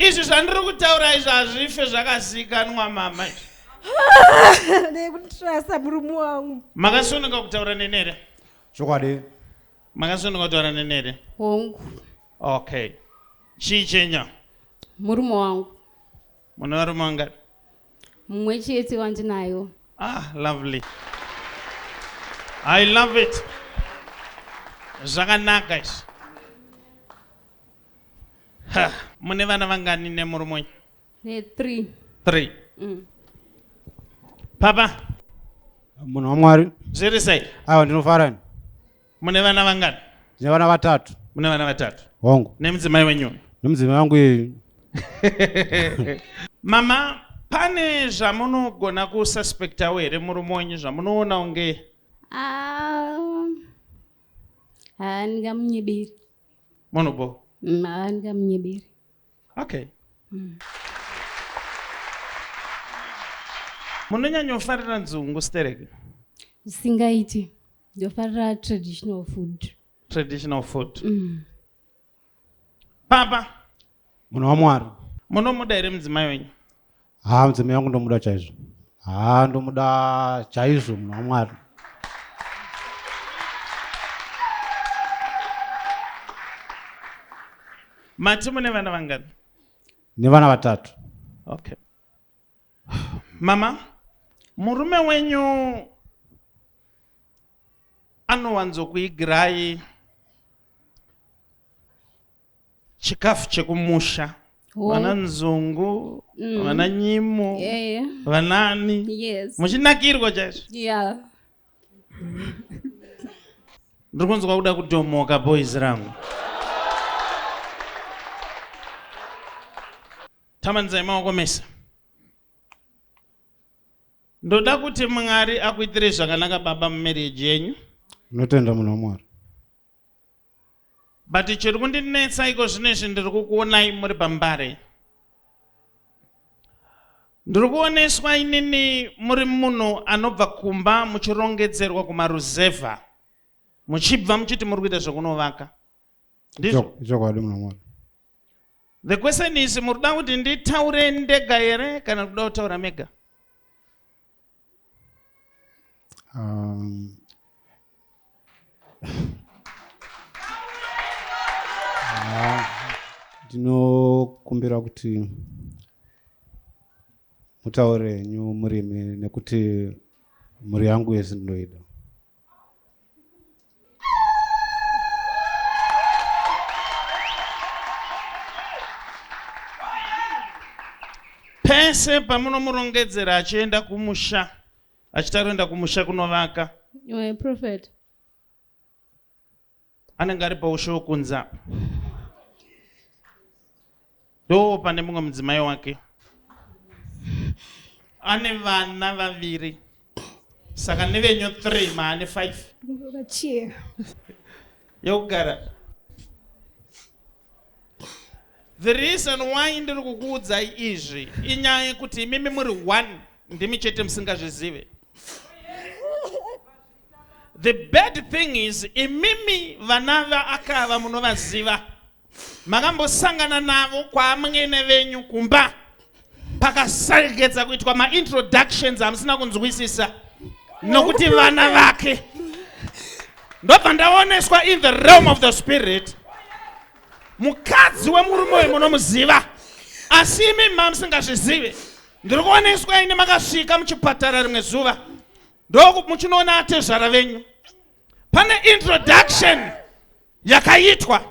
izvi zvandiri kutaura izvi hazvife zvakazikanwa mama. Nekutrasa murume wangu. Makasoneka kutaura nenere? Chokwadi. Makasoneka kutaura nenere? Hongu. Okay. Chichenya? Murume wangu. Muna varume vangani? Mumwe chete wandinayo. Ah, lovely. I love it. Zvakanaka izvi. Mune vana vangani nemurume? 3. 3. Papa? Munhu waMwari. Zviri sei? Aiwa ndinofarani. Mune vana vangani? Ndine vana 3. Mune vana 3. Hongu. Nemudzimai wenyu? Nemudzimai wangu iyi. Mama, pane zvamunogona kususpectawo here murume wenyu zvamunoona unge? Ndingamunyeberi. Munhubo? Ndingamunyeberi. Okay. Munonyanyofarira nzungu stereke? Singaiti. Ndofarira traditional food. Traditional food. Papa? Munhu waMwari. Munomuda here mudzimai wenyu? Mudzimai wangu ndomuda chaizvo. Ndomuda chaizvo munhu waMwari. Mati mune vana vangani? Ndine vana 3. Okay. Mama, murume wenyu anowanzokuigirai chikafu chekumusha? Vana nzungu, vana nyimo, vanani? Yes. Muchinakirwa chaizvo? Yeah. Ndiri kunzwa kuda kutomoka boys rangu. Tamanzai maoko mese. Ndoda kuti Mwari akuitire zvakanaka baba mumarriage yenyu. Ndinotenda munhu waMwari. But chiri kundinetsa iko zvinezvi ndiri kukuonai muri pambare. Ndiri kuoneswa inini muri munhu anobva kumba muchirongedzerwa kumaruzevha. Muchibva muchiti muri kuita zvokunovaka. Ndizvo? Chokwadi munhu waMwari. The question is, muruda kuti nditaure ndega here kana kuda kutaura mega? Ndinokumbira kuti mutaure henyu murimi nekuti mhuri yangu yese ndinoida. Pese pamunomurongedzera achienda kumusha, achitaroenda kumusha kunovaka, Prophet. anenge ari paushe wokunza. Ndo pane mumwe mudzimai wake. Ane vana 2. Saka nevenyu 3 maane 5. Yokugara. The reason why ndiri kukuudzai izvi inyaya yekuti imimi muri 1 ndimi chete musingazvizive. The bad thing is imimi vana vaakava munovaziva. Makambosangana navo kwamwe nevenyu kumba pakasarigedza kuitwa ma-introductions amusina kunzwisisa nokuti vana vake. Ndobva ndaoneswa in the realm of the spirit mukadzi wemurume wemunomuziva asi imi mamusingazvizive. Ndiri kuoneswa ine makasvika muchipatara rimwe zuva ndomuchinoona atezvara venyu. Pane introduction yakaitwa,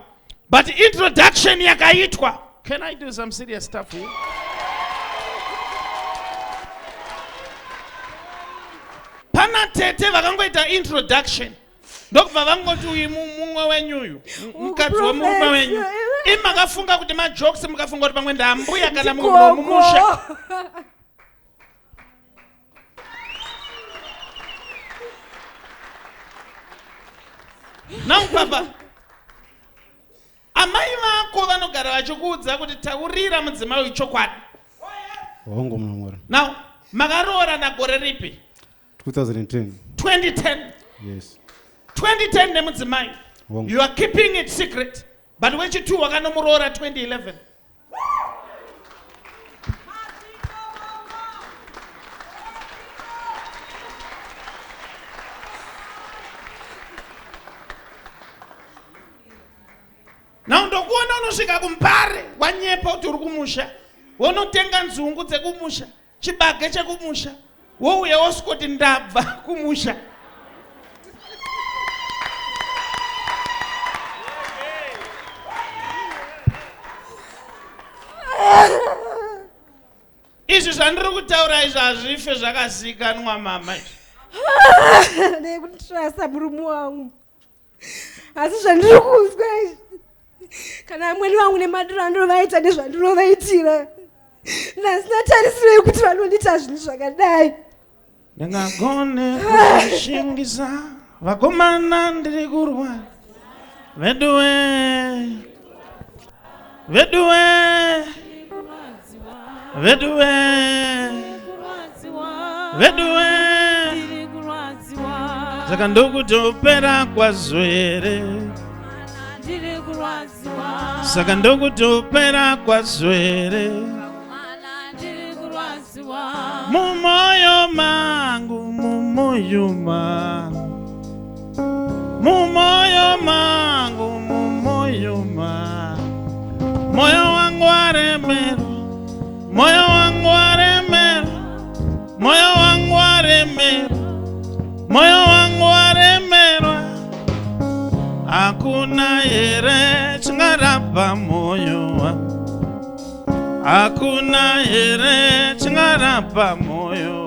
but introduction yakaitwa. Can I do some serious stuff here? Pana tete vakangoita introduction ndokubva vangoti uyu mumwe wenyu uyu mukadzi wemurume wenyu. Imakafunga kuti majokes, mukafunga kuti pamwe ndambuya kana mumusha. Now papa, amai vako vanogara vachikuudza kuti taurira mudzimai uyu chokwadi. Hongu munhu waMwari. Now, makaroora nagore ripi? 2010. 2010. Yes. 2010 nemudzimai. Hongu. You are keeping it secret. But when you two wakanomuroora 2011. unosvika kumbare wanyepa kuti uri kumusha, wonotenga nzungu dzekumusha, chibage chekumusha, wouya wosvika ndabva kumusha. Izvi zvandiri kutaura izvi hazvife zvakazikanwa mama. Nekutrasa murume wangu. Asi zvandiri kuzwa izvi, kana amweni vangu nemadiro andinovaita nezvandinovaitira, ndasina tarisiro yekuti vanondiita zvinhu zvakadai. Ndingagone kuzvishingisa vakomana ndiri kurwara. Veduwe, veduwe, veduwe, veduwe. Saka ndokutopera kwazvere, saka ndokutopera kwazvere. Mumoyo mangu, mumoyo mangu, mumoyo mangu, mumoyo mangu. Moyo wangu waremera, moyo wangu waremera, moyo wangu waremera, moyo wangu waremerwa. Hakuna here chingarapa moyo wangu, hakuna here chingarapa moyo.